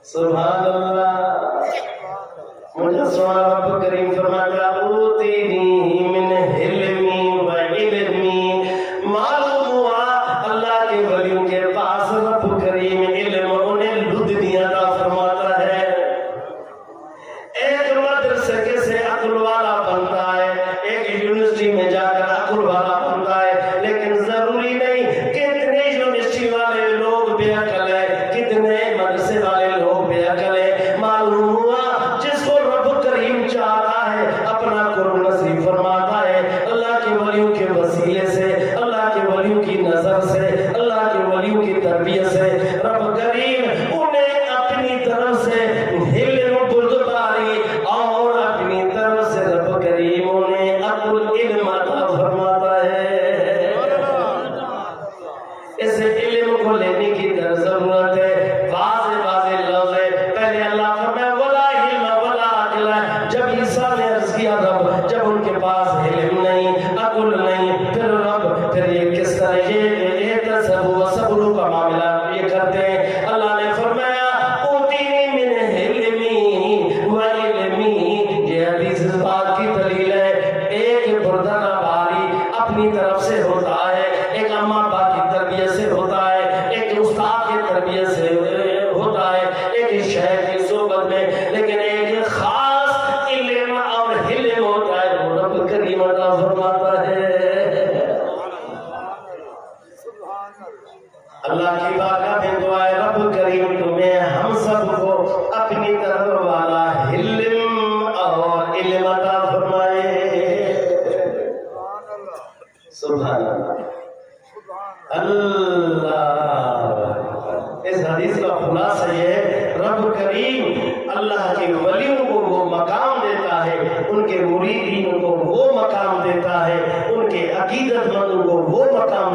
سبحان اللہ. مجھے سوال رب کریم فرماتا اوتینی من علمی و علمی. معلوم ہوا اللہ کے ولیوں کے پاس رب کریم علم انہیں لدنی عطا فرماتا ہے. ایک مدرسے کے سے عقل والا بنتا ہے, ایک یونیورسٹی میں جا کر عقل والا بنتا ہے, لیکن ضروری نہیں کتنے یونیورسٹی والے لوگ بے عقل ہیں, کتنے مدرسے والے لوگ بے عقل ہیں. معلوم ہوا جس کو رب کریم چاہتا ہے اپنا قرب نصیب فرماتا ہے. اللہ کے ولیوں کے وسیلے سے, اللہ کے ولیوں کی نظر سے, اللہ کے ولیوں کی تربیت سے رب کریم انہیں اپنی طرف سے علم بردباری اور اپنی طرف سے رب کریم انہیں عقل علم عطا فرماتا ہے. اس علم کو لینے کی ضرورت ہے. واضح واضح لفظ ہے. پہلے اللہ فرمایا ولا علم ولا عقل. جب عیسیٰ نے عرض کیا رب جب ان کے پاس علم نہیں عقل نہیں, پھر رب پھر یہ کس طرح یہ تصب و صبر کا معاملہ یہ کرتے ہیں. اللہ نے فرمایا اوتینی من علمی و علمی. یہ حدیث اس بات کی دلیل ہے. ایک بردہ کا باری اپنی طرف سے ہوتا ہے, ایک اماں باپ کی تربیت سے ہوتا ہے, ایک استاد کی تربیت سے ہوتا ہے, ایک شیخ کی صحبت میں, لیکن ایک خاص علم اور حلم ہوتا ہے وہ رب کریم عطا فرماتا ہے. اللہ کی بارگاہ میں دعا ہے رب کریم تمہیں ہم سب کو اپنی طرف والا علم اور علم عطا فرمائے. سبحان اللہ. اللہ اس حدیث کا خلاصہ یہ ہے رب کریم اللہ کے ولیوں کو وہ مقام دیتا ہے, ان کے مریدین کو وہ مقام دیتا ہے, ان کے عقیدت مندوں کو وہ مقام دیتا ہے.